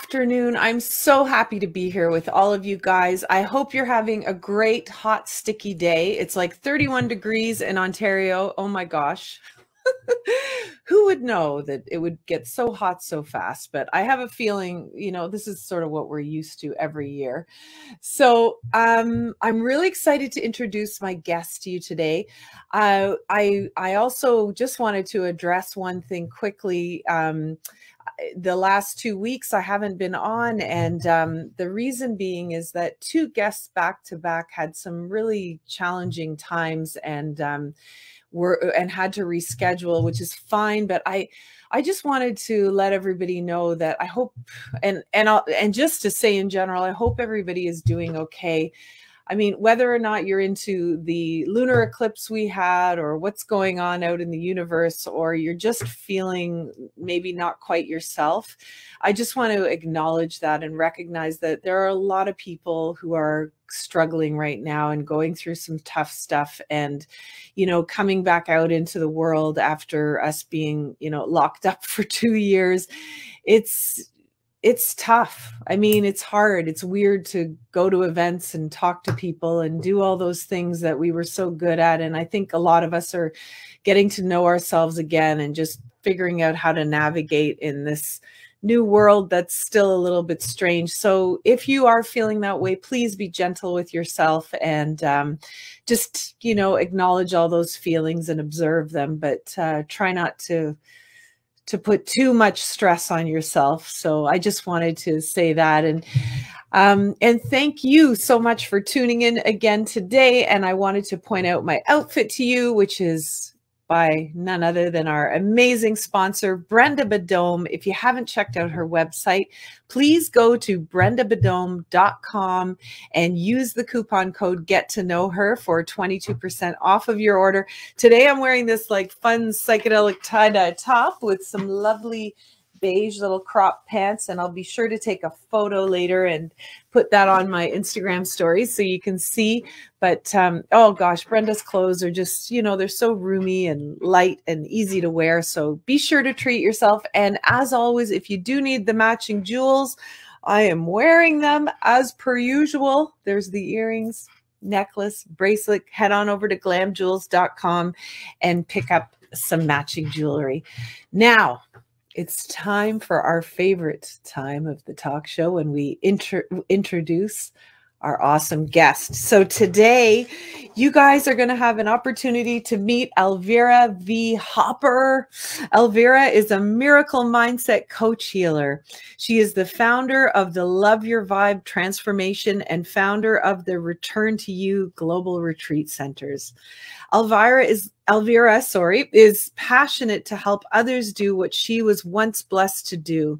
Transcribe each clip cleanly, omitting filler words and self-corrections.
afternoon. I'm so happy to be here with all of you guys. I hope you're having a great, hot, sticky day. It's like 31 degrees in Ontario. Oh my gosh. Who would know that it would get so hot so fast? But I have a feeling, this is sort of what we're used to every year. So I'm really excited to introduce my guest to you today. I also just wanted to address one thing quickly. The last 2 weeks I haven't been on, and the reason being is that two guests back to back had some really challenging times and had to reschedule, which is fine. But I just wanted to let everybody know that I hope, and just to say in general, I hope everybody is doing okay. I mean, whether or not you're into the lunar eclipse we had or what's going on out in the universe, or you're just feeling maybe not quite yourself, I just want to acknowledge that and recognize that there are a lot of people who are struggling right now and going through some tough stuff, and, coming back out into the world after us being, locked up for 2 years. It's tough. I mean, it's hard. It's weird to go to events and talk to people and do all those things that we were so good at. And I think a lot of us are getting to know ourselves again and just figuring out how to navigate in this new world that's still a little bit strange. So if you are feeling that way, please be gentle with yourself and just, acknowledge all those feelings and observe them, but try not to put too much stress on yourself. So I just wanted to say that. And thank you so much for tuning in again today. And I wanted to point out my outfit to you, which is by none other than our amazing sponsor, Brenda Badome. If you haven't checked out her website, please go to brendabadome.com and use the coupon code Get to Know Her for 22% off of your order. Today I'm wearing this like fun psychedelic tie-dye top with some lovely beige little crop pants, and I'll be sure to take a photo later and put that on my Instagram stories so you can see. But oh gosh, Brenda's clothes are just, they're so roomy and light and easy to wear. So be sure to treat yourself. And as always, if you do need the matching jewels, I am wearing them as per usual. There's the earrings, necklace, bracelet. Head on over to glamjewels.com and pick up some matching jewelry. Now, it's time for our favorite time of the talk show when we introduce our awesome guest. So today, you guys are going to have an opportunity to meet Elvira V Hopper. Elvira is a Miracle Mindset CoacHealer. She is the founder of the Love Your Vibe Transformation and founder of the Return to You Global Retreat Centers. Elvira is passionate to help others do what she was once blessed to do: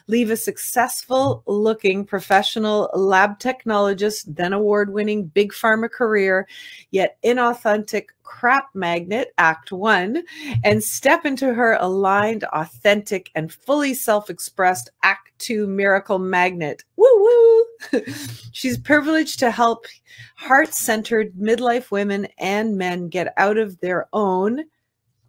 leave a successful looking professional lab technologist, then award-winning big pharma career, yet inauthentic crap magnet, Act 1, and step into her aligned, authentic, and fully self-expressed Act 2 miracle magnet. Woo woo! She's privileged to help heart-centered midlife women and men get out of their own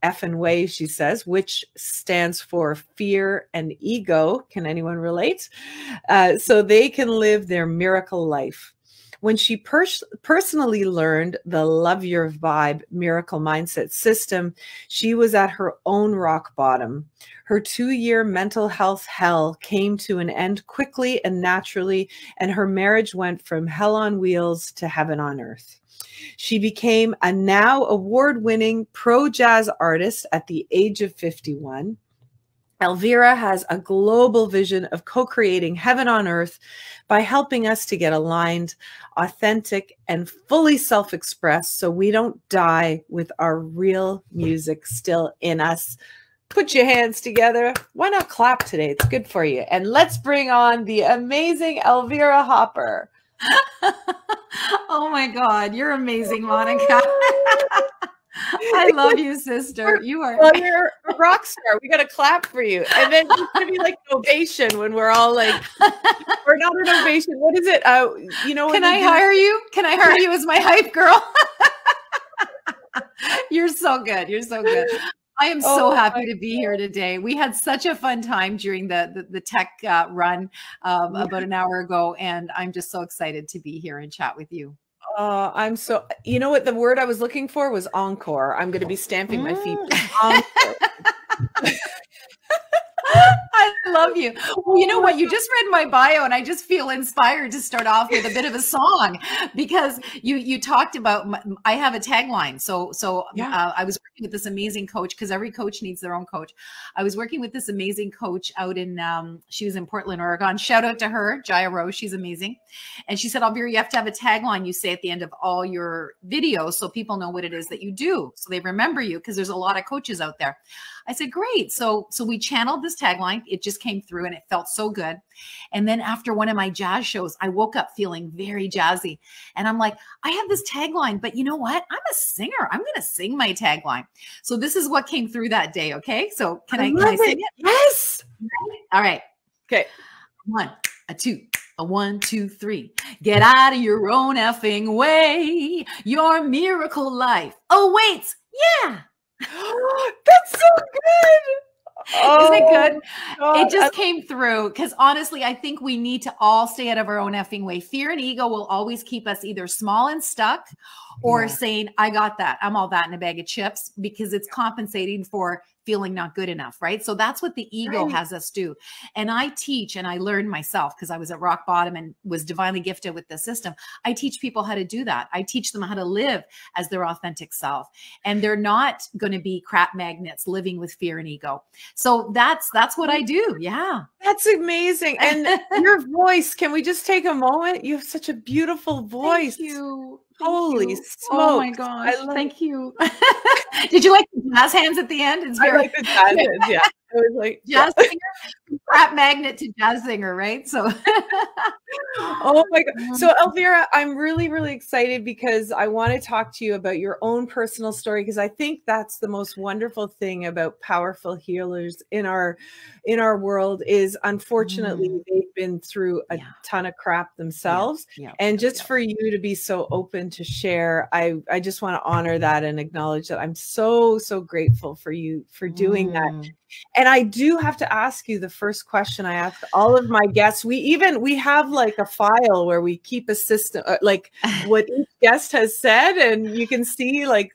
effing way, she says, which stands for fear and ego. Can anyone relate? So they can live their miracle life. When she personally learned the Love Your Vibe Miracle Mindset system, she was at her own rock bottom. Her 2-year mental health hell came to an end quickly and naturally, and her marriage went from hell on wheels to heaven on earth. She became a now award-winning pro jazz artist at the age of 51. Elvira has a global vision of co-creating heaven on earth by helping us to get aligned, authentic, and fully self-expressed so we don't die with our real music still in us. Put your hands together. Why not clap today? It's good for you. And let's bring on the amazing Elvira Hopper. Oh my God, you're amazing, Monica. I love you, sister. You are. Well, you're a rock star. We got to clap for you. And then it's going to be like an ovation when we're all like, or not an ovation. What is it? Can I hire you? Can I hire you as my hype girl? You're so good. You're so good. I am so Oh happy my to be here today. We had such a fun time during the tech run about an hour ago, and I'm just so excited to be here and chat with you. I'm so, you know what the word I was looking for was encore. I'm going to be stamping my feet. Mm. Encore. I love you. Well, you know what? You just read my bio, and I just feel inspired to start off with a bit of a song because you talked about. I have a tagline. Yeah. I was working with this amazing coach because every coach needs their own coach. I was working with this amazing coach out in. She was in Portland, Oregon. Shout out to her, Jaya Rose. She's amazing. And she said, Elvira, you have to have a tagline you say at the end of all your videos so people know what it is that you do, so they remember you because there's a lot of coaches out there. I said, great. So we channeled this tagline. It just came through and it felt so good. And then after one of my jazz shows, I woke up feeling very jazzy. And I'm like, I have this tagline, but you know what? I'm a singer. I'm going to sing my tagline. So this is what came through that day. Okay. So can I sing it? Yes. All right. Okay. 1, a 2. A 1, 2, 3. Get out of your own effing way. Your miracle life awaits. Yeah. That's so good. Isn't it good? God. It just came through because honestly, I think we need to all stay out of our own effing way. Fear and ego will always keep us either small and stuck or saying, I got that. I'm all that in a bag of chips because it's compensating for feeling not good enough, right? So that's what the ego has us do. And I teach, and I learned myself because I was at rock bottom and was divinely gifted with the system. I teach people how to do that. I teach them how to live as their authentic self. And they're not going to be crap magnets living with fear and ego. So that's what I do. Yeah. That's amazing. And your voice, can we just take a moment? You have such a beautiful voice. Thank you. Holy smokes. Oh my gosh. Thank you. Did you like the jazz hands at the end? It's very I like the jazz hands, yeah. I was like, jazz singer, crap magnet to jazz singer, right? So oh my God. So Elvira, I'm really, really excited because I want to talk to you about your own personal story, because I think that's the most wonderful thing about powerful healers in our world is, unfortunately, they've been through a ton of crap themselves. And just for you to be so open to share, I just want to honor that and acknowledge that. I'm so, so grateful for you for doing that. And I do have to ask you the first question I ask all of my guests. We have like a file where we keep a system, like what each guest has said, and you can see like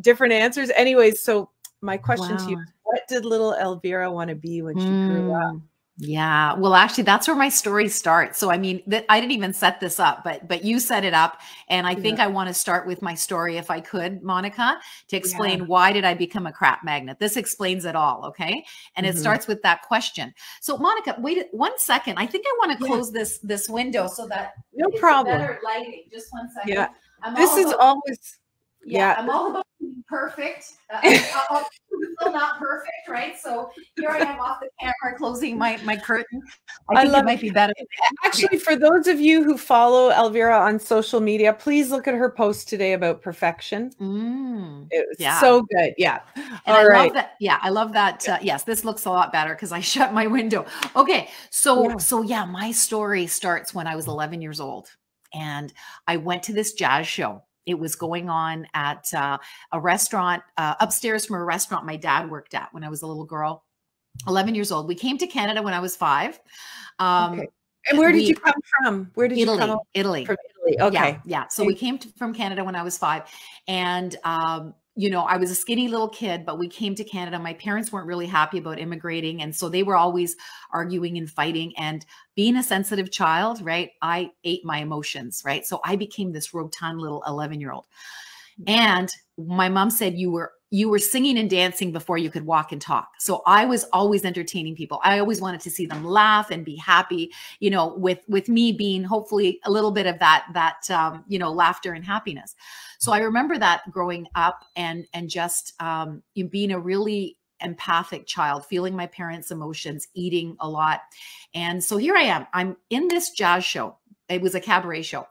different answers. Anyways, so my question to you, what did little Elvira want to be when she grew up? Yeah. Well, actually, that's where my story starts. So, I mean, I didn't even set this up, but you set it up. And I think I want to start with my story, if I could, Monica, to explain why did I become a crap magnet? This explains it all. Okay. And it starts with that question. So, Monica, wait 1 second. I think I want to close this window so that no problem. Better lighting. Just 1 second. Yeah. This is always. I'm all about being perfect. I'm still not perfect, right? So here I am off the camera, closing my curtain. I think it might be better. Actually, for those of you who follow Elvira on social media, please look at her post today about perfection. It was so good. Yeah. And I love that. Yeah, I love that. Yes, this looks a lot better because I shut my window. Okay. So my story starts when I was 11 years old, and I went to this jazz show. It was going on at a restaurant upstairs from a restaurant my dad worked at when I was a little girl, 11 years old. We came to Canada when I was 5. And where did you come from? Where did you come? Italy. From Italy. Okay. Yeah. So we came from Canada when I was 5. And, you know, I was a skinny little kid, but we came to Canada. My parents weren't really happy about immigrating. And so they were always arguing and fighting. And being a sensitive child, right, I ate my emotions, right? So I became this rotund little 11-year-old. And my mom said, you were singing and dancing before you could walk and talk. So I was always entertaining people. I always wanted to see them laugh and be happy, you know, with me being hopefully a little bit of that you know, laughter and happiness. So I remember that growing up and just being a really empathic child, feeling my parents' emotions, eating a lot. And so here I am. I'm in this jazz show. It was a cabaret show.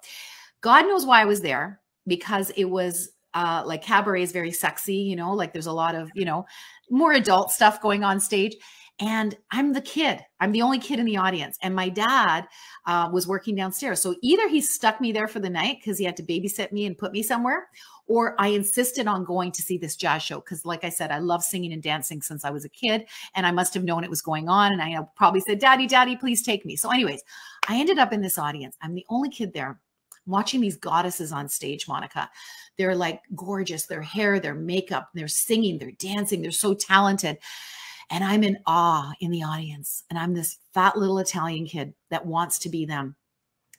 God knows why I was there, because it was like cabaret is very sexy, you know, like there's a lot of, you know, more adult stuff going on stage. And I'm the kid. I'm the only kid in the audience. And my dad was working downstairs. So either he stuck me there for the night because he had to babysit me and put me somewhere, or I insisted on going to see this jazz show. Because like I said, I love singing and dancing since I was a kid. And I must have known it was going on. And I probably said, Daddy, Daddy, please take me. So anyways, I ended up in this audience. I'm the only kid there watching these goddesses on stage, Monica. They're like gorgeous. Their hair, their makeup, they're singing, they're dancing. They're so talented. And I'm in awe in the audience. And I'm this fat little Italian kid that wants to be them.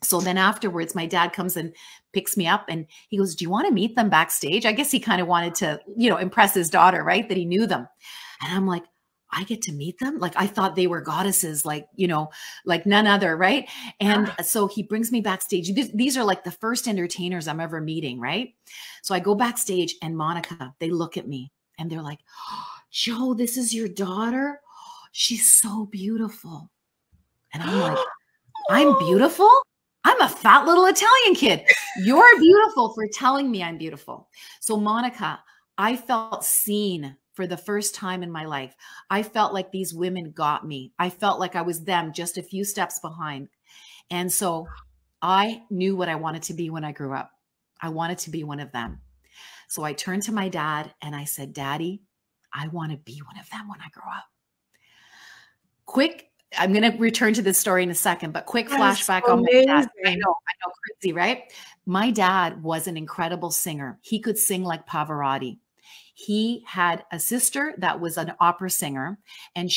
So then afterwards, my dad comes and picks me up and he goes, do you want to meet them backstage? I guess he kind of wanted to, impress his daughter, right? That he knew them. And I'm like, I get to meet them? Like, I thought they were goddesses, like none other, right? And so he brings me backstage. These are like the first entertainers I'm ever meeting, right? So I go backstage and Monica, they look at me and they're like, Joe, this is your daughter? She's so beautiful. And I'm like, I'm beautiful? I'm a fat little Italian kid. You're beautiful for telling me I'm beautiful. So Monica, I felt seen for the first time in my life. I felt like these women got me. I felt like I was them just a few steps behind. And so I knew what I wanted to be when I grew up. I wanted to be one of them. So I turned to my dad and I said, Daddy, I want to be one of them when I grow up. Quick, I'm going to return to this story in a second, but quick flashback on my dad. I know, crazy, right? My dad was an incredible singer. He could sing like Pavarotti. He had a sister that was an opera singer. And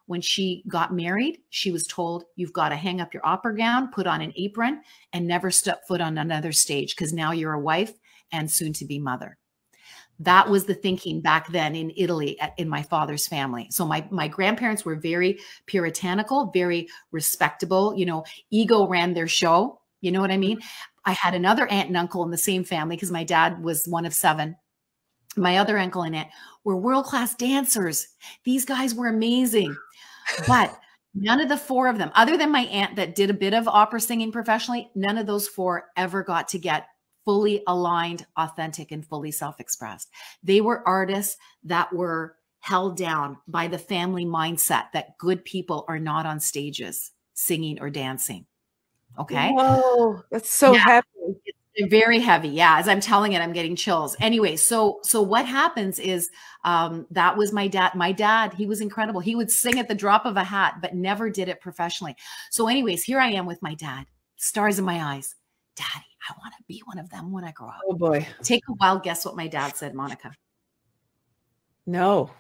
when she got married, she was told, you've got to hang up your opera gown, put on an apron, and never step foot on another stage because now you're a wife and soon to be mother. That was the thinking back then in Italy in my father's family. So my grandparents were very puritanical, very respectable, ego ran their show. You know what I mean? I had another aunt and uncle in the same family because my dad was one of 7. My other uncle and aunt were world-class dancers. These guys were amazing, but none of the 4 of them, other than my aunt that did a bit of opera singing professionally, none of those 4 ever got to get fully aligned, authentic, and fully self-expressed. They were artists that were held down by the family mindset that good people are not on stages singing or dancing. Okay. Whoa, that's so heavy. It's very heavy. Yeah. As I'm telling it, I'm getting chills. Anyway, so what happens is that was my dad. My dad, he was incredible. He would sing at the drop of a hat, but never did it professionally. So anyways, here I am with my dad, stars in my eyes. Daddy, I want to be one of them when I grow up. Oh boy. Take a wild guess what my dad said, Monica. No,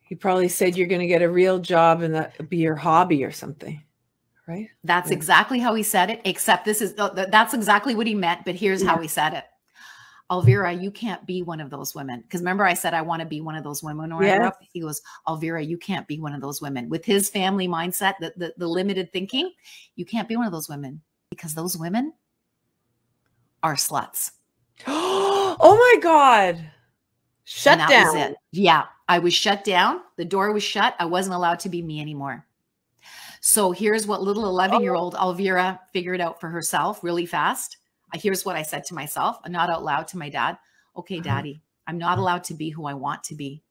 he probably said you're going to get a real job and that be your hobby or something, right? That's exactly how he said it, except that's exactly what he meant, but here's how he said it. Elvira, you can't be one of those women. Because remember I said, I want to be one of those women when I grew up. He goes, Elvira, you can't be one of those women. With his family mindset, the limited thinking, you can't be one of those women because those women are sluts. Oh my God. Shut down. That was it. Yeah. I was shut down. The door was shut. I wasn't allowed to be me anymore. So here's what little 11-year-old Elvira figured out for herself really fast. Here's what I said to myself, not out loud to my dad. Okay, Daddy, I'm not allowed to be who I want to be.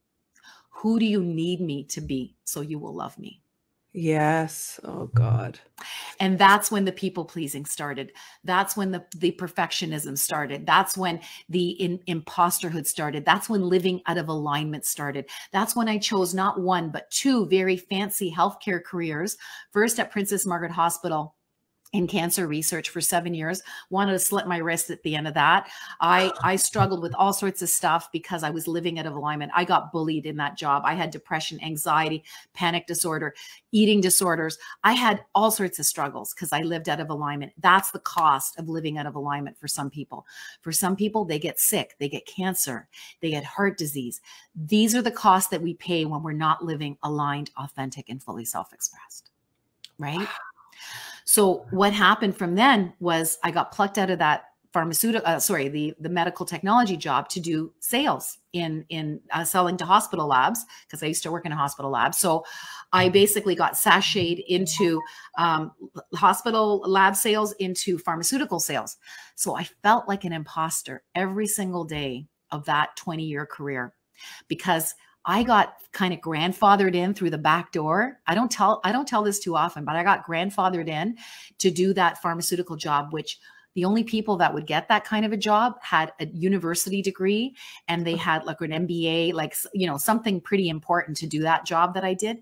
Who do you need me to be so you will love me? Yes. Oh God. And that's when the people pleasing started. That's when the perfectionism started. That's when the imposterhood started. That's when living out of alignment started. That's when I chose not 1, but 2 very fancy healthcare careers. First at Princess Margaret Hospital in cancer research for 7 years, wanted to slit my wrist at the end of that. I struggled with all sorts of stuff because I was living out of alignment. I got bullied in that job. I had depression, anxiety, panic disorder, eating disorders. I had all sorts of struggles because I lived out of alignment. That's the cost of living out of alignment for some people. For some people, they get sick, they get cancer, they get heart disease. These are the costs that we pay when we're not living aligned, authentic, and fully self-expressed, right? So what happened from then was I got plucked out of that the medical technology job to do sales in selling to hospital labs because I used to work in a hospital lab. So I basically got sashayed into hospital lab sales into pharmaceutical sales. So I felt like an imposter every single day of that 20-year career because I got kind of grandfathered in through the back door. I don't tell this too often, but I got grandfathered in to do that pharmaceutical job, which the only people that would get that kind of a job had a university degree, and they had like an MBA, like, you know, something pretty important to do that job that I did.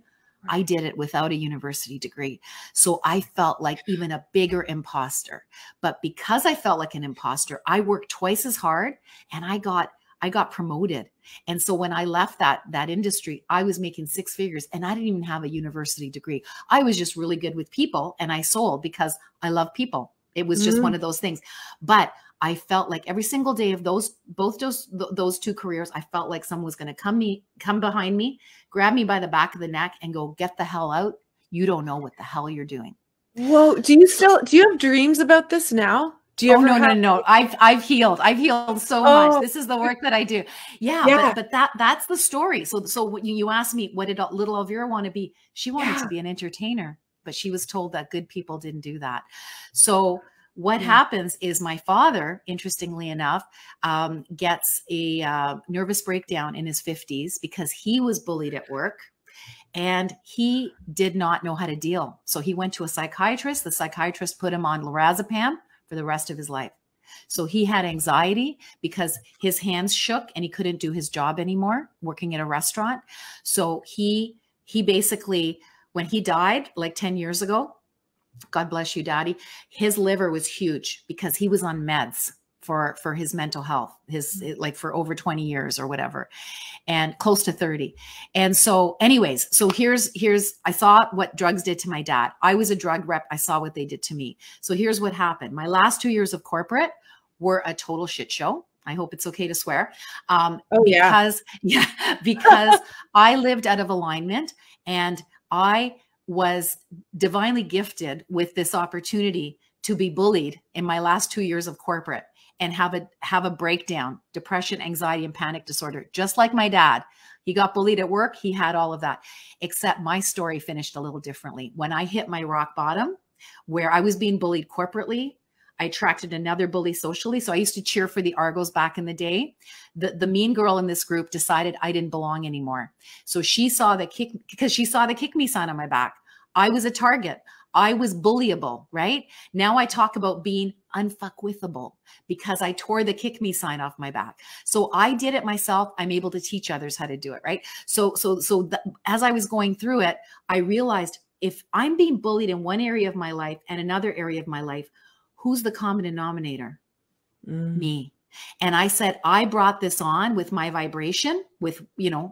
I did it without a university degree. So I felt like even a bigger imposter. But because I felt like an imposter, I worked twice as hard, and I got promoted. And so when I left that industry, I was making 6 figures, and I didn't even have a university degree. I was just really good with people, and I sold because I love people. It was just one of those things. But I felt like every single day of those 2 careers, I felt like someone was going to come behind me, grab me by the back of the neck and go, get the hell out. You don't know what the hell you're doing. Whoa. Do you have dreams about this now? Do you ever No. I've healed. I've healed so much. This is the work that I do. Yeah. But that's the story. So when you asked me, what did little Elvira want to be? She wanted to be an entertainer, but she was told that good people didn't do that. So what happens is my father, interestingly enough, gets a nervous breakdown in his 50s because he was bullied at work. And he did not know how to deal. So he went to a psychiatrist. The psychiatrist put him on lorazepam for the rest of his life. So he had anxiety because his hands shook and he couldn't do his job anymore working at a restaurant. So he basically, when he died like 10 years ago, God bless you, Daddy, his liver was huge because he was on meds for his mental health, like for over 20 years or whatever, and close to 30. And so anyways, so here's, I saw what drugs did to my dad. I was a drug rep. I saw what they did to me. So here's what happened. My last 2 years of corporate were a total shit show. I hope it's okay to swear. Because I lived out of alignment, and I was divinely gifted with this opportunity to be bullied in my last 2 years of corporate and have a breakdown, depression, anxiety, and panic disorder. Just like my dad, he got bullied at work. He had all of that, except my story finished a little differently. When I hit my rock bottom, where I was being bullied corporately, I attracted another bully socially. So I used to cheer for the Argos back in the day. The mean girl in this group decided I didn't belong anymore. So she saw the kick me sign on my back. I was a target. I was bullyable, right? Now I talk about being unfuckwithable because I tore the kick me sign off my back. So I did it myself. I'm able to teach others how to do it, right? So as I was going through it, I realized if I'm being bullied in one area of my life and another area of my life, who's the common denominator? Me. And I said, I brought this on with my vibration, with,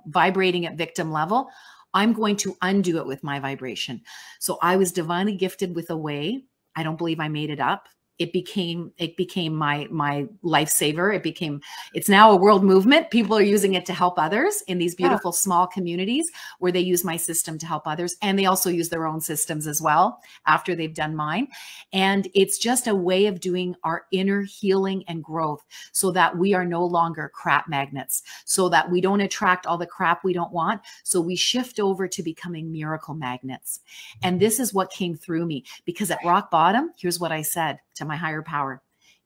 vibrating at victim level. I'm going to undo it with my vibration. So I was divinely gifted with a way. I don't believe I made it up. It became my lifesaver. It's now a world movement. People are using it to help others in these beautiful small communities where they use my system to help others. And they also use their own systems as well after they've done mine. And it's just a way of doing our inner healing and growth so that we are no longer crap magnets, so that we don't attract all the crap we don't want. So we shift over to becoming miracle magnets. And this is what came through me, because at rock bottom, here's what I said to my higher power: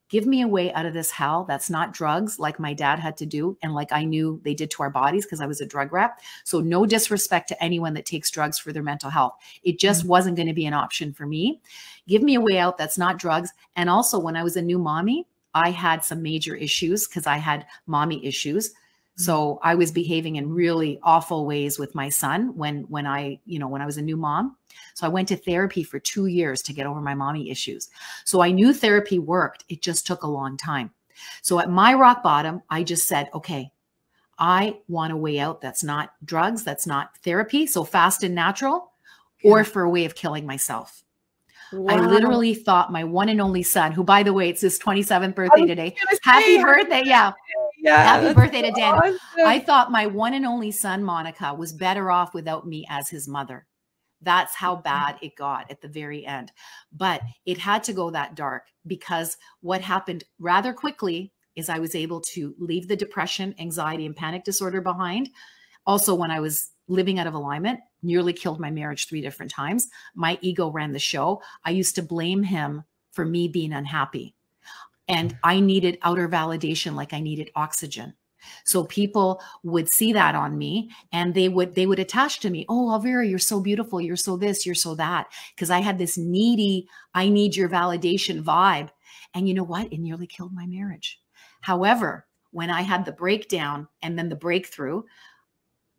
give me a way out of this hell that's not drugs, like my dad had to do and like I knew they did to our bodies because I was a drug rep. So no disrespect to anyone that takes drugs for their mental health. It just wasn't going to be an option for me. Give me a way out that's not drugs. And also, when I was a new mommy, I had some major issues because I had mommy issues. So I was behaving in really awful ways with my son when I was a new mom. So I went to therapy for 2 years to get over my mommy issues. So I knew therapy worked. It just took a long time. So at my rock bottom, I just said, okay, I want a way out that's not drugs, that's not therapy, so fast and natural, or for a way of killing myself. Wow. I literally thought my one and only son, who, by the way, it's his 27th birthday today. Happy birthday. Yeah. Happy birthday to Dan. Awesome. I thought my one and only son, Monica, was better off without me as his mother. That's how bad it got at the very end. But it had to go that dark, because what happened rather quickly is I was able to leave the depression, anxiety, and panic disorder behind. Also, when I was living out of alignment, nearly killed my marriage 3 different times. My ego ran the show. I used to blame him for me being unhappy. And I needed outer validation like I needed oxygen. So people would see that on me and they would attach to me. Oh, Elvira, you're so beautiful. You're so this, you're so that. Because I had this needy, I need your validation vibe. And you know what? It nearly killed my marriage. However, when I had the breakdown and then the breakthrough,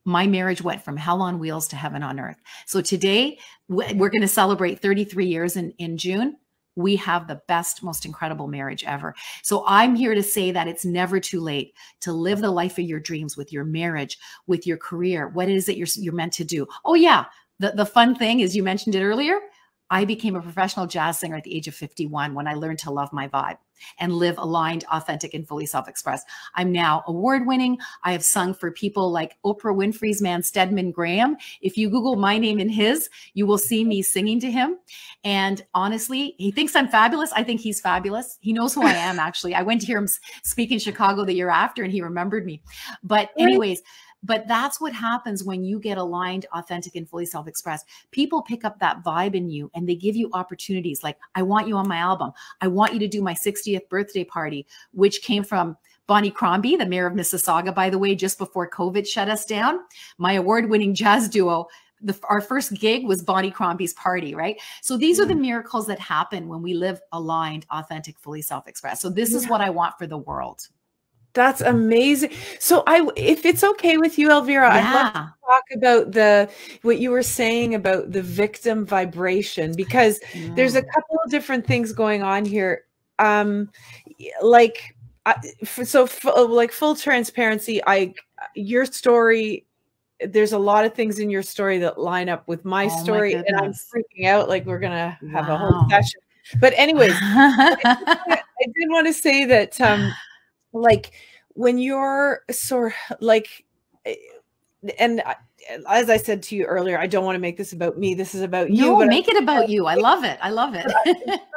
my marriage went from hell on wheels to heaven on earth. So today we're going to celebrate 33 years in June. We have the best, most incredible marriage ever. So I'm here to say that it's never too late to live the life of your dreams with your marriage, with your career, what it is that you're meant to do. Oh yeah. The fun thing is, you mentioned it earlier, I became a professional jazz singer at the age of 51 when I learned to love my vibe and live aligned, authentic, and fully self-expressed. I'm now award-winning. I have sung for people like Oprah Winfrey's man, Stedman Graham. If you Google my name and his, you will see me singing to him. And honestly, he thinks I'm fabulous. I think he's fabulous. He knows who I am, actually. I went to hear him speak in Chicago the year after, and he remembered me. But anyways, but that's what happens when you get aligned, authentic, and fully self-expressed. People pick up that vibe in you and they give you opportunities like, I want you on my album. I want you to do my 60th birthday party, which came from Bonnie Crombie, the mayor of Mississauga, by the way, just before COVID shut us down. My award-winning jazz duo, our first gig was Bonnie Crombie's party, right? So these are the miracles that happen when we live aligned, authentic, fully self-expressed. So this is what I want for the world. That's amazing. So if it's okay with you, Elvira, I'd love to talk about what you were saying about the victim vibration, because there's a couple of different things going on here. Like full transparency, your story, there's a lot of things in your story that line up with my story, and I'm freaking out like we're gonna have a whole session. But anyways, I did want to say that like when you're and as I said to you earlier, I don't want to make this about me. This is about you. No, make it about you. I love it. I love it.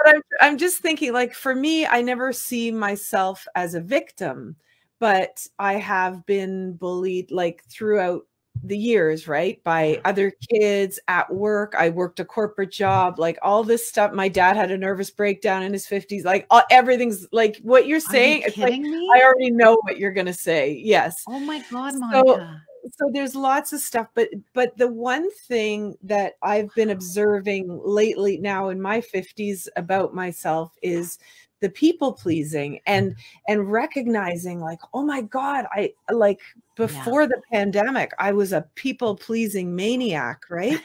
But I'm just thinking, like, for me, I never see myself as a victim, but I have been bullied like throughout the years, right? By other kids at work. I worked a corporate job, like all this stuff. My dad had a nervous breakdown in his 50s. Like everything's like what you're saying. Are you kidding me? I already know what you're going to say. Yes. Oh my God, Monica. So there's lots of stuff, but the one thing that I've been observing lately now in my 50s about myself is the people pleasing and recognizing like, oh my God, I like before the pandemic, I was a people pleasing maniac, right?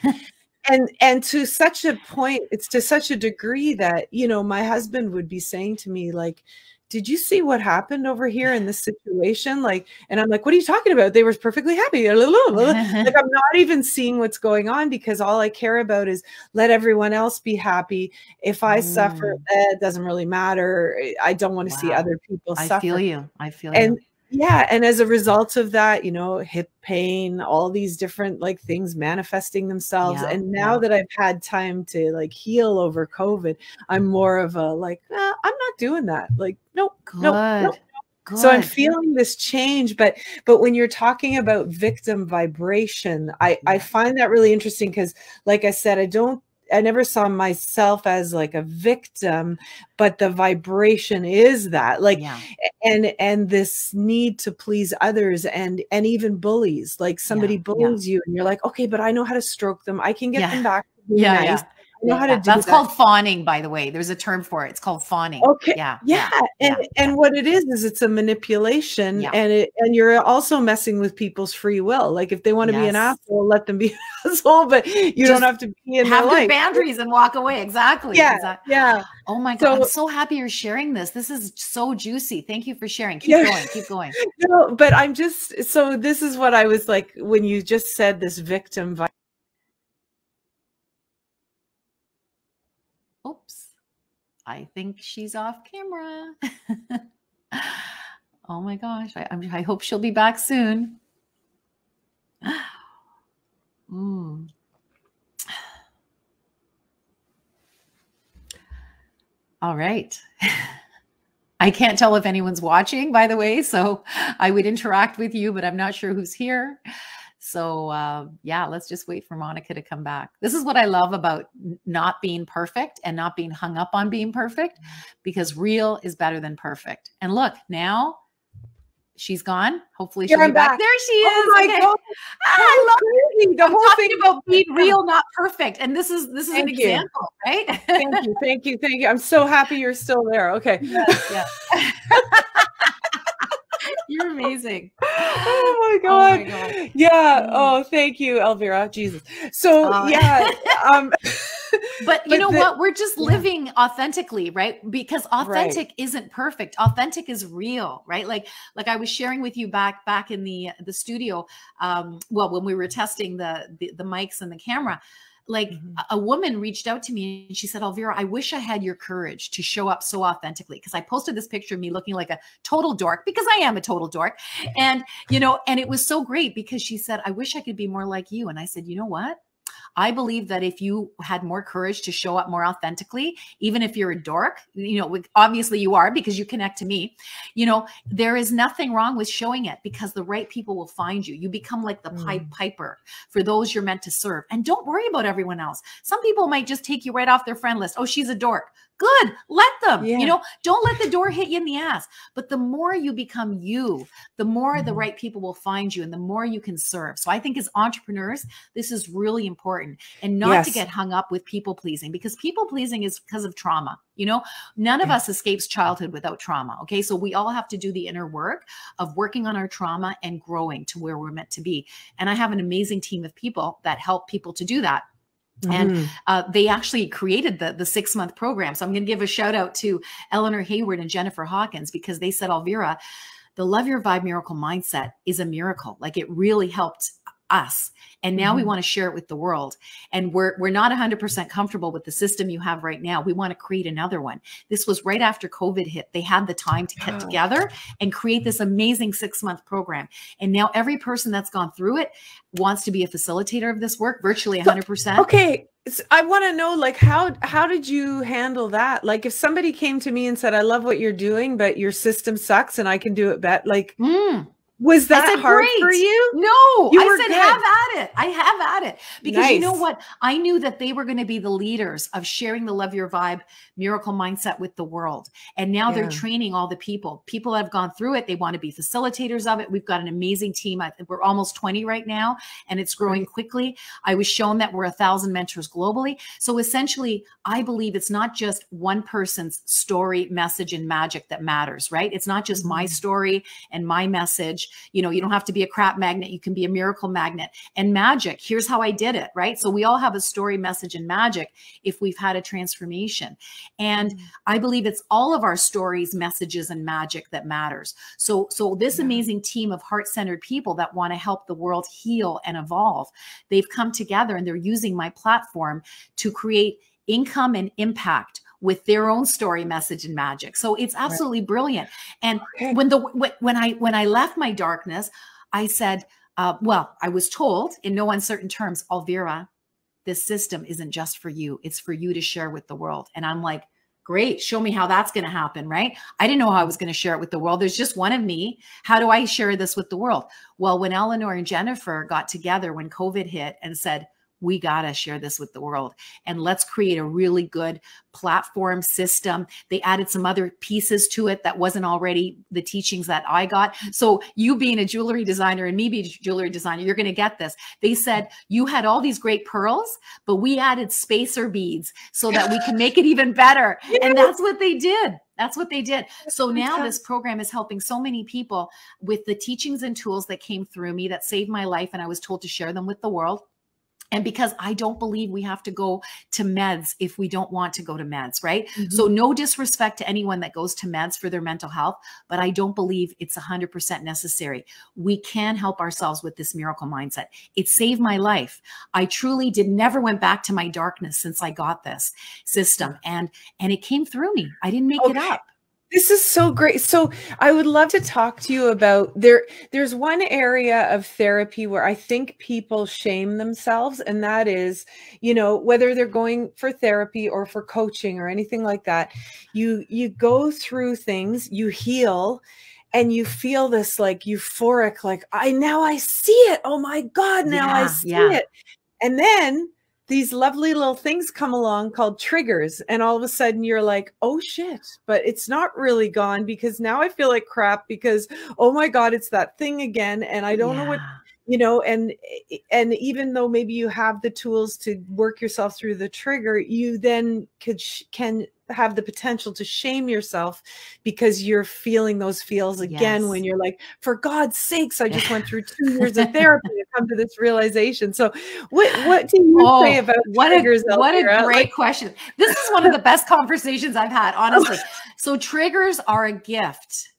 and to such a point, it's to such a degree that, you know, my husband would be saying to me like, did you see what happened over here in this situation? Like, and I'm like, what are you talking about? They were perfectly happy. Like, I'm not even seeing what's going on because all I care about is let everyone else be happy. If I suffer, it doesn't really matter. I don't want to see other people suffer. I feel you. Yeah. And as a result of that, you know, hip pain, all these different like things manifesting themselves. And now that I've had time to like heal over COVID, I'm more of a like, I'm not doing that. Like, nope. Good. So I'm feeling this change, but when you're talking about victim vibration, I find that really interesting because like I said, I never saw myself as like a victim, but the vibration is that like, and this need to please others and even bullies, like somebody bullies you and you're like, okay, but I know how to stroke them. I can get them back to be nice. I know how to do That's called fawning, by the way. There's a term for it. It's called fawning. Okay. And what it is it's a manipulation and you're also messing with people's free will. Like if they want to be an asshole, let them be an asshole, but you don't have to be in have their your boundaries and walk away. Exactly. Yeah. Oh my God. I'm so happy you're sharing this. This is so juicy. Thank you for sharing. Keep going. No, but I'm just, so this is what I was like, when you just said this victim vibration. Oops, I think she's off camera. Oh my gosh, I hope she'll be back soon. All right. I can't tell if anyone's watching, by the way, so I would interact with you, but I'm not sure who's here. So yeah, let's just wait for Monica to come back. This is what I love about not being perfect and not being hung up on being perfect, because real is better than perfect. And look, now She's gone. Hopefully Here she'll be I'm back. back. There she is. Oh my Okay. God. I love Crazy. The I'm whole talking thing. about being real, not perfect. And this is an Thank you. example, right? Thank you. Thank you. Thank you. I'm so happy you're still there. Okay. Yes, yes. You're amazing. Oh my Oh God. my God. Yeah. Oh, thank you, Elvira. Jesus. So Oh. yeah. But you know what? We're just yeah. living authentically, right? Because authentic Right. isn't perfect. Authentic is real, right? Like I was sharing with you back in the studio. Well, when we were testing the mics and the camera, like a woman reached out to me and she said, Elvira, I wish I had your courage to show up so authentically. Because I posted this picture of me looking like a total dork, because I am a total dork. And, you know, and it was so great because she said, I wish I could be more like you. And I said, you know what? I believe that if you had more courage to show up more authentically, even if you're a dork, you know, obviously you are because you connect to me, you know, there is nothing wrong with showing it because the right people will find you. You become like the Pied Piper for those you're meant to serve. And don't worry about everyone else. Some people might just take you right off their friend list. Oh, she's a dork. Good. Let them, you know, don't let the door hit you in the ass. But the more you become you, the more the right people will find you and the more you can serve. So I think as entrepreneurs, this is really important, and not to get hung up with people pleasing, because people pleasing is because of trauma. You know, none of us escapes childhood without trauma. Okay. So we all have to do the inner work of working on our trauma and growing to where we're meant to be. And I have an amazing team of people that help people to do that. And they actually created the 6-month program. So I'm going to give a shout out to Eleanor Hayward and Jennifer Hawkins, because they said, Elvira, the Love Your Vibe Miracle Mindset is a miracle. Like, it really helped us. And now we want to share it with the world. And we're not 100% comfortable with the system you have right now. We want to create another one. This was right after COVID hit. They had the time to get together and create this amazing 6-month program. And now every person that's gone through it wants to be a facilitator of this work, virtually 100%. Okay. I want to know, like, how did you handle that? Like, if somebody came to me and said, I love what you're doing, but your system sucks and I can do it better. Like, was that hard for you? No, I said, have at it. I have at it. Because you know what? I knew that they were going to be the leaders of sharing the Love Your Vibe Miracle Mindset with the world. And now they're training all the people that have gone through it. They want to be facilitators of it. We've got an amazing team. I think we're almost 20 right now, and it's growing quickly. I was shown that we're 1,000 mentors globally. So essentially, I believe it's not just one person's story, message, and magic that matters, right? It's not just my story and my message. You know, you don't have to be a crap magnet. You can be a miracle magnet. And magic, here's how I did it, right? So we all have a story, message, and magic if we've had a transformation. And I believe it's all of our stories, messages, and magic that matters. So this amazing team of heart-centered people that want to help the world heal and evolve, they've come together and they're using my platform to create income and impact with their own story, message, and magic. So it's absolutely brilliant. And when I left my darkness, I said, well, I was told in no uncertain terms, Elvira, this system isn't just for you. It's for you to share with the world. And I'm like, great, show me how that's going to happen, right? I didn't know how I was going to share it with the world. There's just one of me. How do I share this with the world? Well, when Eleanor and Jennifer got together when COVID hit and said, we got to share this with the world, and let's create a really good platform system. They added some other pieces to it that wasn't already the teachings that I got. So you being a jewelry designer and me being a jewelry designer, you're going to get this. They said, you had all these great pearls, but we added spacer beads so that we can make it even better. And that's what they did. That's what they did. So now this program is helping so many people with the teachings and tools that came through me that saved my life. And I was told to share them with the world. And because I don't believe we have to go to meds if we don't want to go to meds, right? So no disrespect to anyone that goes to meds for their mental health, but I don't believe it's 100% necessary. We can help ourselves with this miracle mindset. It saved my life. I truly never went back to my darkness since I got this system, and it came through me. I didn't make it up. This is so great. So I would love to talk to you about there's one area of therapy where I think people shame themselves, and that is, you know, whether they're going for therapy or for coaching or anything like that, you go through things, you heal, and you feel this like euphoric, like now I see it. Oh my God, now I see it. And then these lovely little things come along called triggers. And all of a sudden you're like, oh shit, but it's not really gone, because now I feel like crap because, oh my God, it's that thing again. And I don't know what, Yeah. you know, and even though maybe you have the tools to work yourself through the trigger, you then can have the potential to shame yourself because you're feeling those feels again, Yes. when you're like, for God's sakes, I just went through 2 years of therapy to come to this realization. So what do you say about triggers, what a Elvira? great Like, question. This is one of the best conversations I've had, honestly. So triggers are a gift.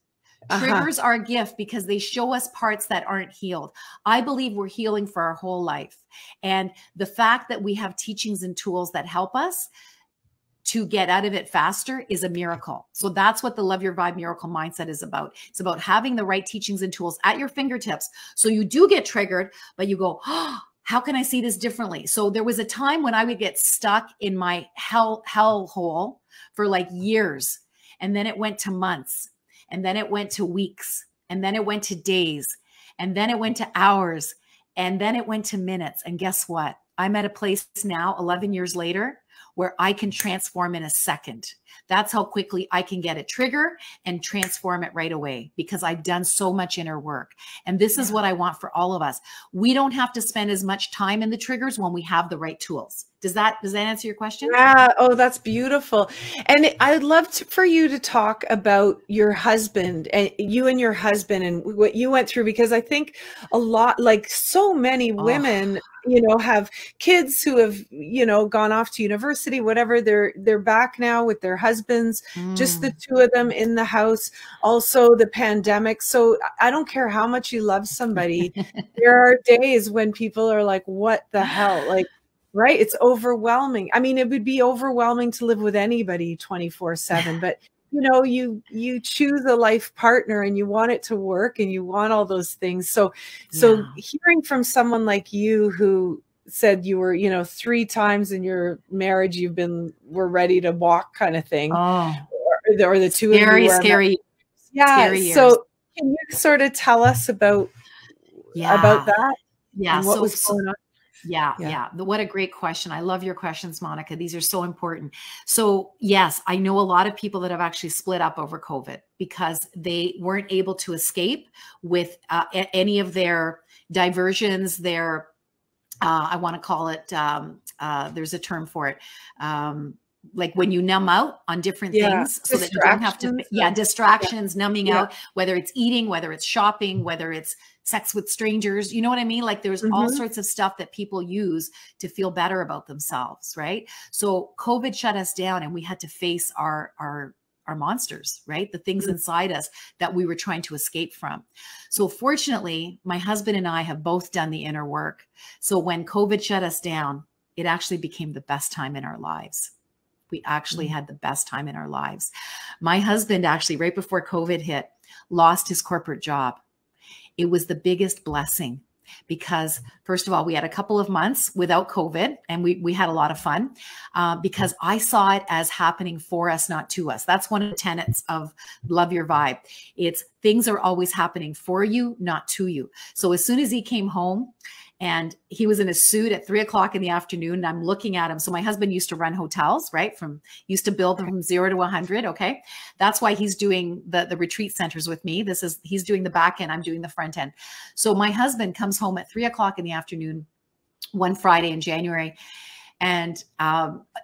Triggers are a gift because they show us parts that aren't healed. I believe we're healing for our whole life. And the fact that we have teachings and tools that help us to get out of it faster is a miracle. So that's what the Love Your Vibe Miracle Mindset is about. It's about having the right teachings and tools at your fingertips. So you do get triggered, but you go, oh, how can I see this differently? So there was a time when I would get stuck in my hell hole for like years. And then it went to months. And then it went to weeks. And then it went to days. And then it went to hours. And then it went to minutes. And guess what? I'm at a place now, 11 years later, where I can transform in a second. That's how quickly I can get a trigger and transform it right away, because I've done so much inner work. And this is what I want for all of us. We don't have to spend as much time in the triggers when we have the right tools. Does that answer your question? yeah. Oh, that's beautiful. And I'd love for you to talk about your husband, and you and your husband, and what you went through, because I think a lot, like so many women, you know, have kids who have, you know, gone off to university, whatever. They're back now with their husbands, just the two of them in the house. Also the pandemic. So I don't care how much you love somebody. There are days when people are like, what the hell? Like, right? It's overwhelming. I mean, it would be overwhelming to live with anybody 24/7, but you know, you choose a life partner and you want it to work and you want all those things. So hearing from someone like you, who said you were, you know, 3 times in your marriage were ready to walk, kind of thing. Oh, Or the two of you were scary. yeah. Scary years. So can you sort of tell us about that? Yeah. And what was going on? Yeah. What a great question. I love your questions, Monica. These are so important. So yes, I know a lot of people that have actually split up over COVID because they weren't able to escape with any of their diversions, their, I want to call it, there's a term for it. Like when you numb out on different things so that you don't have to, distractions, numbing out, whether it's eating, whether it's shopping, whether it's sex with strangers, you know what I mean? Like there's all sorts of stuff that people use to feel better about themselves, right? So COVID shut us down and we had to face our monsters, right? The things inside us that we were trying to escape from. So fortunately, my husband and I have both done the inner work. So when COVID shut us down, it actually became the best time in our lives. We actually had the best time in our lives. My husband actually, right before COVID hit, lost his corporate job. It was the biggest blessing because, first of all, we had a couple of months without COVID and we had a lot of fun because I saw it as happening for us, not to us. That's one of the tenets of Love Your Vibe. It's things are always happening for you, not to you. So as soon as he came home, and he was in a suit at 3 o'clock in the afternoon. And I'm looking at him. So my husband used to run hotels, right? Used to build them from 0 to 100. Okay. That's why he's doing the retreat centers with me. He's doing the back end. I'm doing the front end. So my husband comes home at 3 o'clock in the afternoon, one Friday in January. And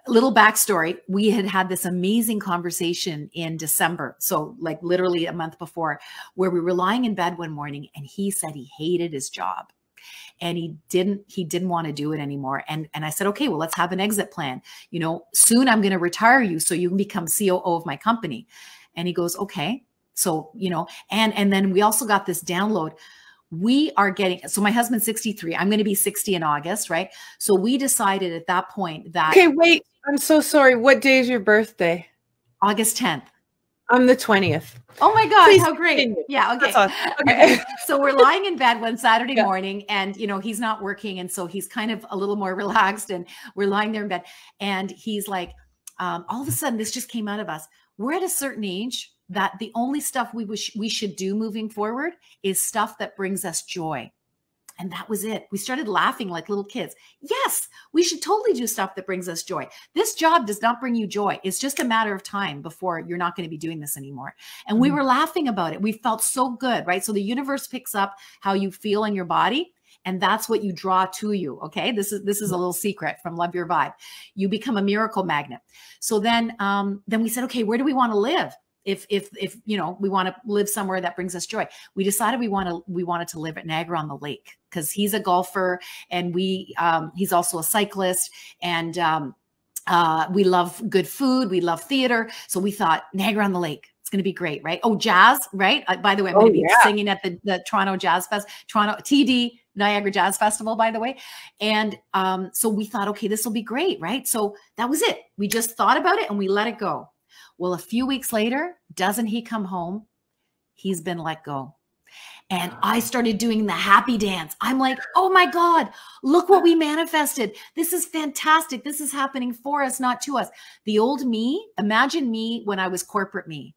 little backstory, we had this amazing conversation in December. So like literally a month before, where we were lying in bed one morning and he said he hated his job. And he didn't want to do it anymore. And I said, okay, well, let's have an exit plan. You know, soon I'm going to retire you so you can become COO of my company. And he goes, okay. So, you know, and then we also got this download. We are getting, so my husband's 63. I'm going to be 60 in August, right? So we decided at that point that. Okay, wait, I'm so sorry. What day is your birthday? August 10th. I'm the 20th. Oh my God, Please how great. continue. Yeah, okay. Awesome. Okay. So we're lying in bed one Saturday morning and, you know, he's not working. And so he's kind of a little more relaxed and we're lying there in bed. And he's like, all of a sudden, this just came out of us. We're at a certain age that the only stuff we should do moving forward is stuff that brings us joy. And that was it. We started laughing like little kids. Yes, we should totally do stuff that brings us joy. This job does not bring you joy. It's just a matter of time before you're not going to be doing this anymore. And we were laughing about it. We felt so good, right? So the universe picks up how you feel in your body, and that's what you draw to you. Okay. This is a little secret from Love Your Vibe. You become a miracle magnet. So then we said, okay, where do we want to live? If you know, we want to live somewhere that brings us joy. We decided we wanted to live at Niagara-on-the-Lake, because he's a golfer, and he's also a cyclist, and we love good food. We love theater. So we thought Niagara-on-the-Lake. It's going to be great, right? Oh, jazz, right? By the way, I'm going to be singing at the Toronto Jazz Fest, Toronto TD Niagara Jazz Festival, by the way. And so we thought, okay, this will be great, right? So that was it. We just thought about it and we let it go. Well, a few weeks later, doesn't he come home? He's been let go. And I started doing the happy dance. I'm like, oh my God, look what we manifested. This is fantastic. This is happening for us, not to us. The old me, imagine me when I was corporate me.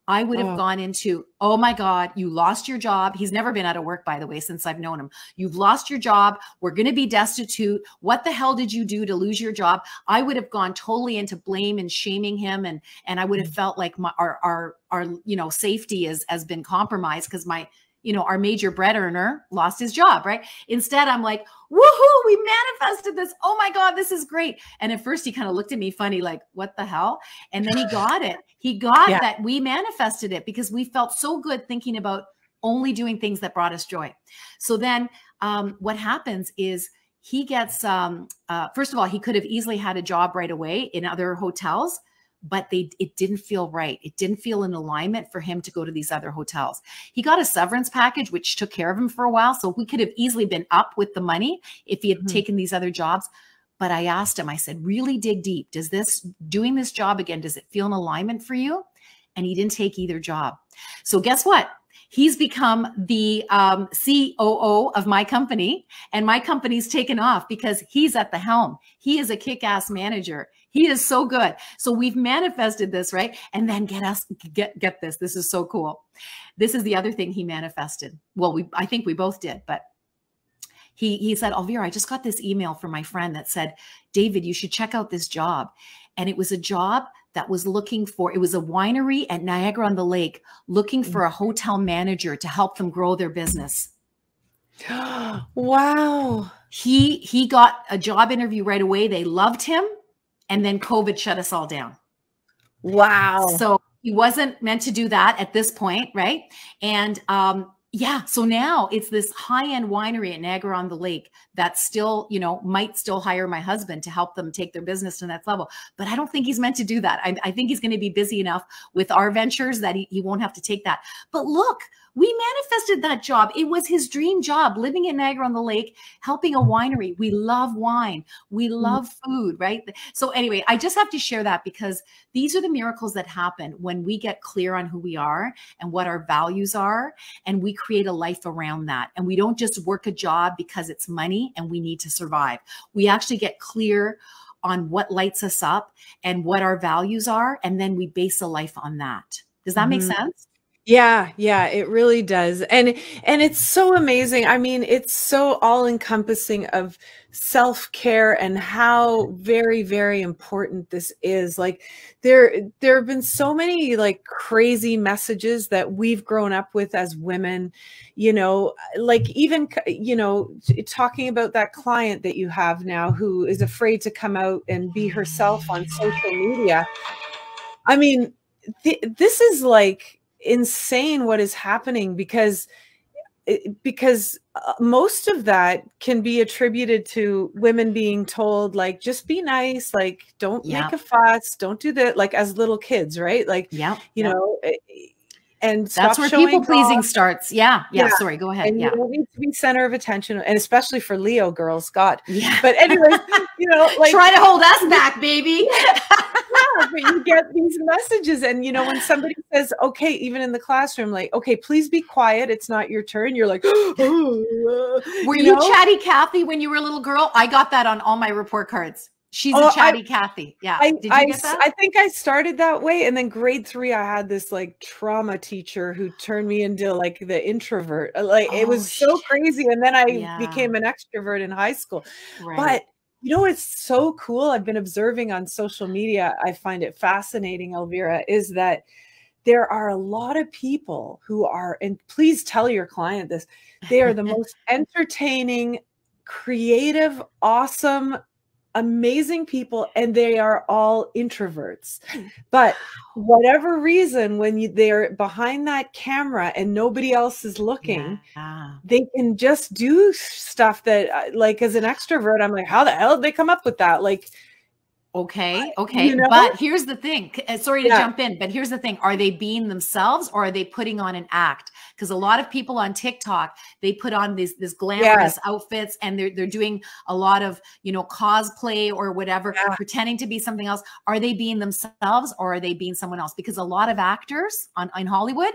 I would have gone into, oh my God, you lost your job. He's never been out of work, by the way, since I've known him. You've lost your job. We're going to be destitute. What the hell did you do to lose your job? I would have gone totally into blame and shaming him. And I would have felt like our you know, safety has been compromised because our major bread earner lost his job, right? Instead, I'm like, woohoo, we manifested this. Oh my God, this is great. And at first he kind of looked at me funny, like, what the hell? And then he got it. He got that we manifested it because we felt so good thinking about only doing things that brought us joy. So then what happens is he gets, first of all, he could have easily had a job right away in other hotels, but it didn't feel right. It didn't feel in alignment for him to go to these other hotels. He got a severance package, which took care of him for a while. So we could have easily been up with the money if he had taken these other jobs. But I asked him, I said, really dig deep. Doing this job again, does it feel in alignment for you? And he didn't take either job. So guess what? He's become the COO of my company, and my company's taken off because he's at the helm. He is a kick-ass manager. He is so good. So we've manifested this, right? And then get this. This is so cool. This is the other thing he manifested. Well, I think we both did, but he said, Elvira, I just got this email from my friend that said, David, you should check out this job. And it was a job that was it was a winery at Niagara-on-the-Lake looking for a hotel manager to help them grow their business. Wow. He got a job interview right away. They loved him. And then COVID shut us all down. Wow. So he wasn't meant to do that at this point, right? And yeah, so now it's this high-end winery at Niagara-on-the-Lake that still, might still hire my husband to help them take their business to the next level. But I don't think he's meant to do that. I think he's going to be busy enough with our ventures that he won't have to take that. But look, we manifested that job. It was his dream job, living in Niagara-on-the-Lake, helping a winery. We love wine. We love food, right? So anyway, I just have to share that because these are the miracles that happen when we get clear on who we are and what our values are, and we create a life around that. And we don't just work a job because it's money and we need to survive. We actually get clear on what lights us up and what our values are, and then we base a life on that. Does that make sense? Yeah, it really does. And it's so amazing. I mean, it's so all encompassing of self-care and how very, very important this is. Like there have been so many like crazy messages that we've grown up with as women, like even, talking about that client that you have now who is afraid to come out and be herself on social media. I mean, this is like insane what is happening because most of that can be attributed to women being told, like, just be nice, like, don't make a fuss, don't do that, like as little kids, right? Like, and that's where people pleasing starts. Yeah. Sorry, go ahead. And you don't need to be center of attention, and especially for Leo girls, God. Yeah. But anyways, like try to hold us back, baby. Yeah, but you get these messages, and when somebody says, okay, even in the classroom, like, okay, please be quiet, it's not your turn. You're like, were you chatty Kathy when you were a little girl? I got that on all my report cards. She's a chatty Kathy. Yeah. Did you get that? I think I started that way. And then grade 3, I had this like trauma teacher who turned me into like the introvert. Like it was so crazy. And then I became an extrovert in high school. Right. But you know, it's so cool. I've been observing on social media. I find it fascinating, Elvira, is that there are a lot of people who are, and please tell your client this, they are the most entertaining, creative, awesome, amazing people, and they are all introverts. But whatever reason, when they're behind that camera and nobody else is looking, they can just do stuff that, like, as an extrovert, I'm like, how the hell did they come up with that? Like, okay. You know? But here's the thing. Sorry to jump in, but here's the thing. Are they being themselves, or are they putting on an act? Because a lot of people on TikTok, they put on this glamorous outfits, and they're doing a lot of, you know, cosplay or whatever, pretending to be something else. Are they being themselves, or are they being someone else? Because a lot of actors in Hollywood,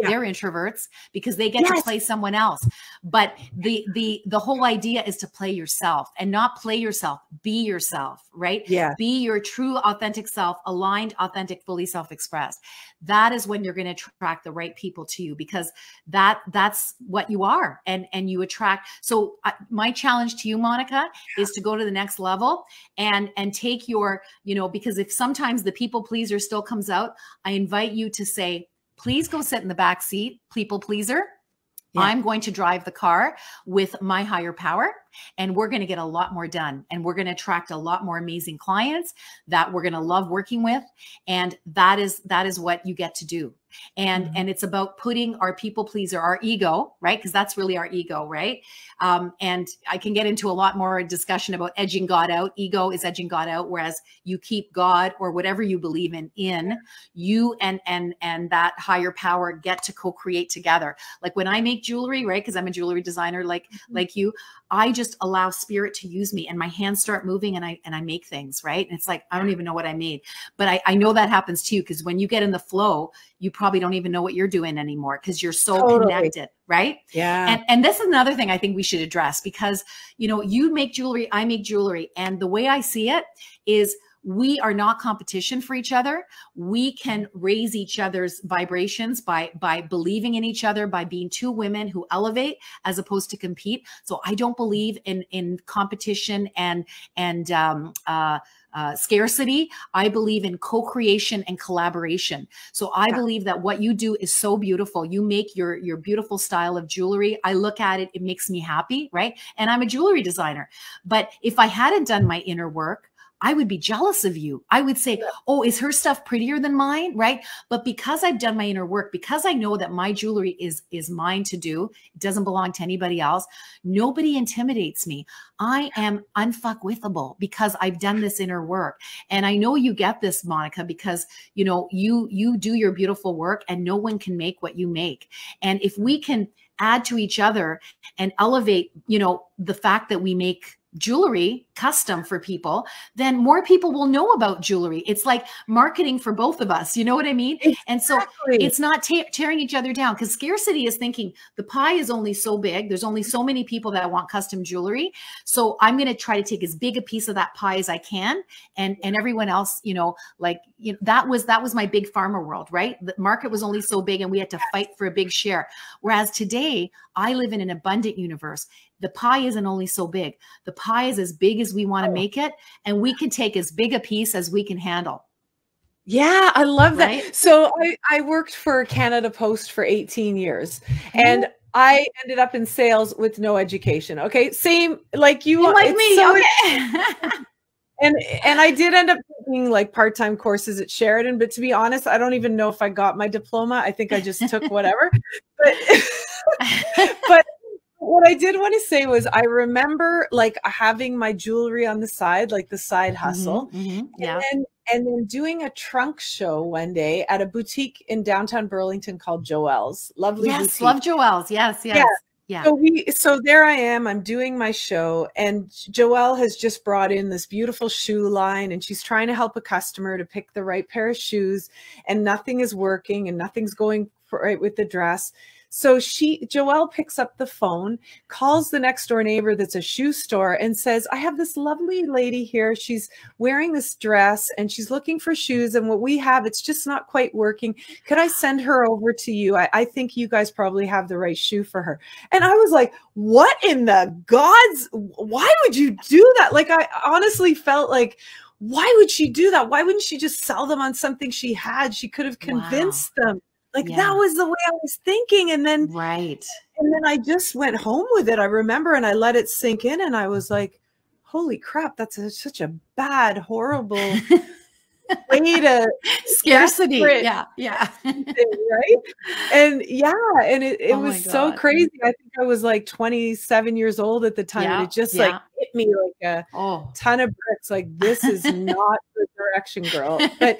they're introverts because they get to play someone else. But the whole idea is to play yourself, and not play yourself, be yourself, right? Yeah. Be your true authentic self, aligned, authentic, fully self-expressed. That is when you're going to attract the right people to you, because that's what you are, and you attract. So my challenge to you, Monica, is to go to the next level and take your, you know, because if sometimes the people pleaser still comes out, I invite you to say, please go sit in the back seat, people pleaser. I'm going to drive the car with my higher power, and we're going to get a lot more done, and we're going to attract a lot more amazing clients that we're going to love working with. And that is what you get to do. And it's about putting our people pleaser, our ego, right? Because that's really our ego, right? And I can get into a lot more discussion about edging God out. Ego is edging God out, whereas you keep God or whatever you believe in you, and that higher power get to co-create together. Like when I make jewelry, right? Because I'm a jewelry designer, like you, I just allow spirit to use me, and my hands start moving, and I make things, right? And it's like, I don't even know what I made, but I know that happens too. Because when you get in the flow, you probably don't even know what you're doing anymore, because you're so connected, right? Yeah. And this is another thing I think we should address, because, you know, you make jewelry, I make jewelry. And the way I see it is, we are not competition for each other. We can raise each other's vibrations by believing in each other, by being two women who elevate as opposed to compete. So I don't believe in competition and scarcity. I believe in co-creation and collaboration. So I believe that what you do is so beautiful. You make your beautiful style of jewelry. I look at it, it makes me happy, right? And I'm a jewelry designer. But if I hadn't done my inner work, I would be jealous of you. I would say, oh, is her stuff prettier than mine? Right. But because I've done my inner work, because I know that my jewelry is mine to do, it doesn't belong to anybody else. Nobody intimidates me. I am unfuckwithable because I've done this inner work. And I know you get this, Monica, because, you know, you do your beautiful work, and no one can make what you make. And if we can add to each other and elevate, you know, the fact that we make jewelry custom for people, then more people will know about jewelry. It's like marketing for both of us. You know what I mean? Exactly. And so it's not tearing each other down, because scarcity is thinking the pie is only so big. There's only so many people that want custom jewelry. So I'm going to try to take as big a piece of that pie as I can. And everyone else, you know, like, you know, that was my big pharma world, right? The market was only so big, and we had to fight for a big share. Whereas today I live in an abundant universe. The pie isn't only so big. The pie is as big as we want to make it, and we can take as big a piece as we can handle. Yeah, I love that. So I worked for Canada Post for 18 years, and I ended up in sales with no education. Okay. Same like you. Like me. So Okay. And I did end up taking like part-time courses at Sheridan, but to be honest, I don't even know if I got my diploma. I think I just took whatever. But what I did want to say was, I remember like having my jewelry on the side, like the side hustle. Yeah. And then doing a trunk show one day at a boutique in downtown Burlington called Joelle's. Lovely boutique. Love Joelle's. Yes. Yeah. So there I am, I'm doing my show, and Joelle has just brought in this beautiful shoe line, and she's trying to help a customer to pick the right pair of shoes, and nothing is working and nothing's going right with the dress. So Joelle picks up the phone, calls the next door neighbor that's a shoe store and says, I have this lovely lady here. She's wearing this dress and she's looking for shoes. And what we have, it's just not quite working. Could I send her over to you? I think you guys probably have the right shoe for her. And I was like, what in the gods? Why would you do that? Like, I honestly felt like, why would she do that? Why wouldn't she just sell them on something she had? She could have convinced them. Like that was the way I was thinking. And then, and then I just went home with it. I remember, and I let it sink in and I was like, holy crap, that's such a bad, horrible way to scarcity. Right. And and it was so crazy. I think I was like 27 years old at the time. And it just like hit me like a ton of bricks. Like, this is not the direction, girl. But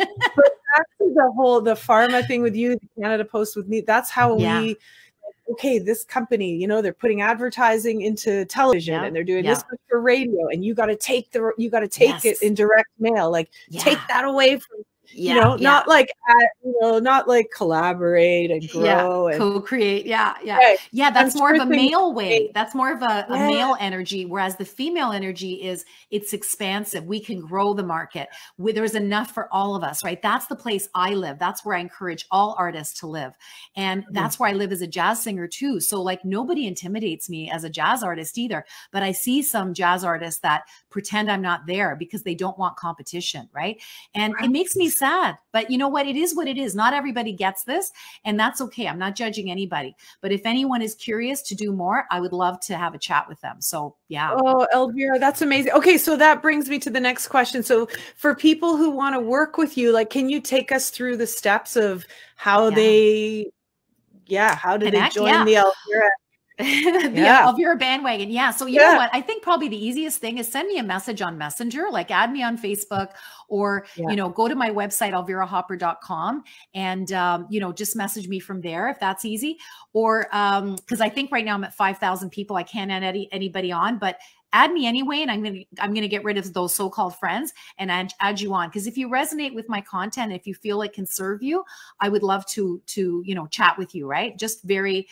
back to the pharma thing with you, the Canada Post with me, that's how we, okay, this company, you know, they're putting advertising into television and they're doing this for radio, and you got to take it in direct mail, like take that away from, you know, not like, not like collaborate and grow and co-create. That's more of a male way. That's more of a male energy. Whereas the female energy is, it's expansive. We can grow the market. There's enough for all of us, right? That's the place I live. That's where I encourage all artists to live. And that's where I live as a jazz singer too. So like, nobody intimidates me as a jazz artist either, but I see some jazz artists that pretend I'm not there because they don't want competition. Right. And it makes me sad, but you know what? It is what it is. Not everybody gets this, and that's okay. I'm not judging anybody, but if anyone is curious to do more, I would love to have a chat with them. So Oh, Elvira, that's amazing. Okay. So that brings me to the next question. So for people who want to work with you, like, can you take us through the steps of how they, how do they join the Elvira? Elvira bandwagon. So you know what? I think probably the easiest thing is send me a message on Messenger, like add me on Facebook, or, you know, go to my website, elvirahopper.com, and, you know, just message me from there if that's easy. Or, cause I think right now I'm at 5,000 people. I can't add anybody on, but add me anyway. And I'm going to get rid of those so-called friends and add you on. Cause if you resonate with my content, if you feel it can serve you, I would love to, you know, chat with you, right? Just very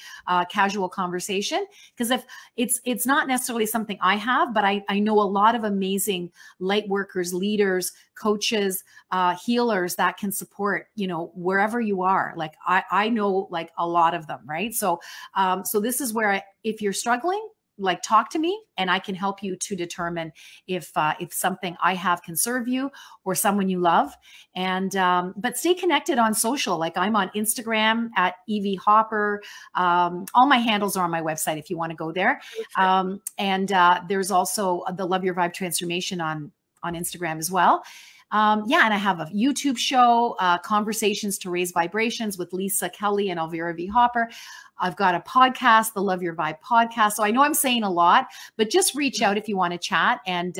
casual conversation. Cause if it's not necessarily something I have, but I know a lot of amazing light workers, leaders, coaches, healers that can support, you know, wherever you are. Like I know like a lot of them, right? So, so this is where if you're struggling, like talk to me and I can help you to determine if something I have can serve you or someone you love. And, but stay connected on social. Like I'm on Instagram at EV Hopper. All my handles are on my website if you want to go there. And there's also the Love Your Vibe Transformation on Instagram as well. And I have a YouTube show, Conversations to Raise Vibrations with Lisa Kelly and Elvira V Hopper. I've got a podcast, the Love Your Vibe podcast. So I know I'm saying a lot, but just reach out if you want to chat. And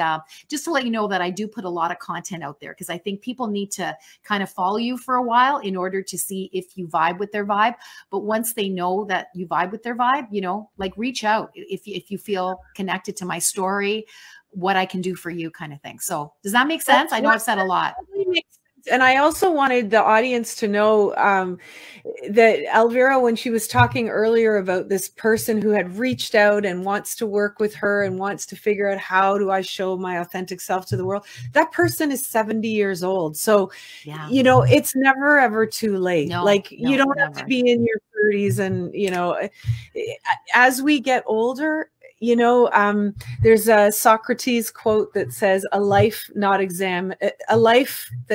just to let you know that I do put a lot of content out there, because I think people need to kind of follow you for a while in order to see if you vibe with their vibe. But once they know that you vibe with their vibe, you know, like reach out if you feel connected to my story, what I can do for you kind of thing. So does that make sense? I know I've said a lot. And I also wanted the audience to know that Elvira, when she was talking earlier about this person who had reached out and wants to work with her and wants to figure out how do I show my authentic self to the world, that person is 70 years old. So, you know, it's never, ever too late. You don't have to be in your 30s. And, you know, as we get older, you know, there's a Socrates quote that says, a life that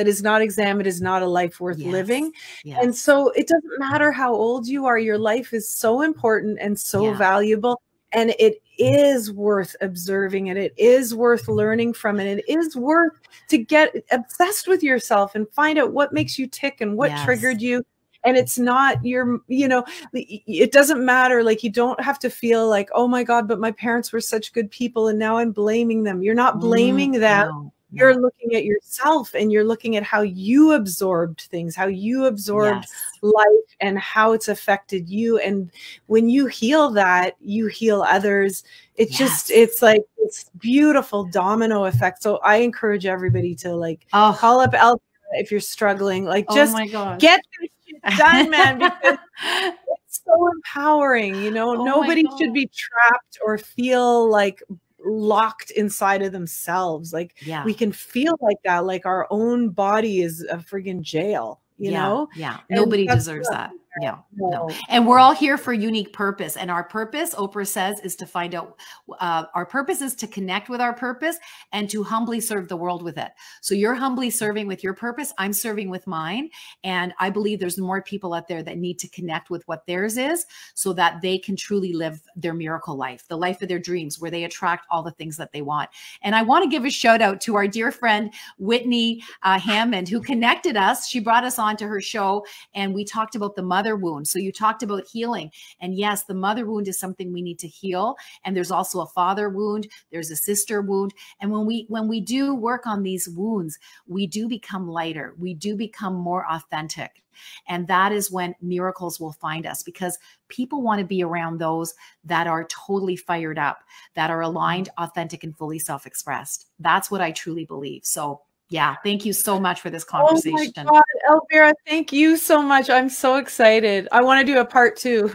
is not examined is not a life worth living. And so it doesn't matter how old you are, your life is so important and so valuable. And it is worth observing, and it is worth learning from, and it is worth to get obsessed with yourself and find out what makes you tick and what triggered you. And it's not your, you know, it doesn't matter. Like, you don't have to feel like, oh my God, but my parents were such good people and now I'm blaming them. You're not blaming them. No. You're looking at yourself, and you're looking at how you absorbed things, how you absorbed life, and how it's affected you. And when you heal that, you heal others. It's just, it's like this beautiful domino effect. So I encourage everybody to like call up Elvira if you're struggling, like just get this shit done, man, because it's so empowering. You know, Oh nobody my should God. be trapped or feel like locked inside of themselves. Like Yeah. we can feel like that, like our own body is a friggin' jail, you know? Yeah. And Nobody that's deserves not that. fair. Yeah. No. No. And we're all here for unique purpose. And our purpose, Oprah says, is to find out, our purpose is to connect with our purpose and to humbly serve the world with it. So you're humbly serving with your purpose. I'm serving with mine. And I believe there's more people out there that need to connect with what theirs is so that they can truly live their miracle life, the life of their dreams, where they attract all the things that they want. And I want to give a shout out to our dear friend, Whitney Hammond, who connected us. She brought us on to her show and we talked about the mother wound. So you talked about healing. And yes, the mother wound is something we need to heal. And there's also a father wound. There's a sister wound. And when we do work on these wounds, we do become lighter. We do become more authentic. And that is when miracles will find us, because people want to be around those that are totally fired up, that are aligned, authentic, and fully self-expressed. That's what I truly believe. So yeah, thank you so much for this conversation. Oh my God, Elvira, thank you so much. I'm so excited. I want to do a part 2.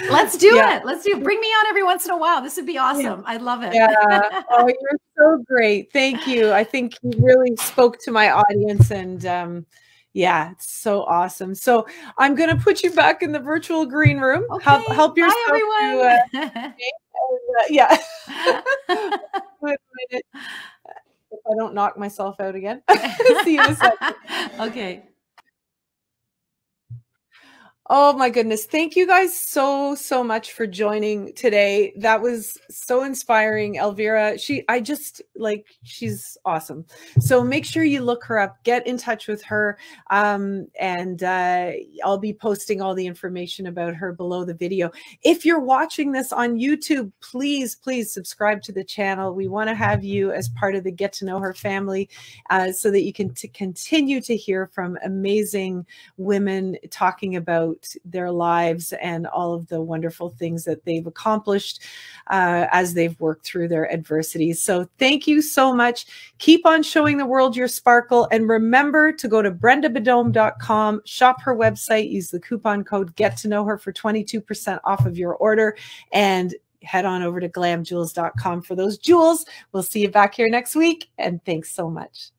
Let's do it. Let's do it. Bring me on every once in a while. This would be awesome. I'd love it. Yeah. Oh, you're so great. Thank you. I think you really spoke to my audience, and yeah, it's so awesome. So I'm going to put you back in the virtual green room. Okay. Help yourself Bye, to yeah. Wait a minute. If I don't knock myself out again. See you in a second. Okay. Oh my goodness. Thank you guys so much for joining today. That was so inspiring. Elvira, she's awesome. So make sure you look her up, get in touch with her. And I'll be posting all the information about her below the video. If you're watching this on YouTube, please subscribe to the channel. We want to have you as part of the Get to Know Her family, so that you can continue to hear from amazing women talking about their lives and all of the wonderful things that they've accomplished as they've worked through their adversities. So thank you so much. Keep on showing the world your sparkle. And remember to go to brendabadome.com, shop her website, use the coupon code Get to Know Her for 22% off of your order, and head on over to glamjewels.com for those jewels. We'll see you back here next week. And thanks so much.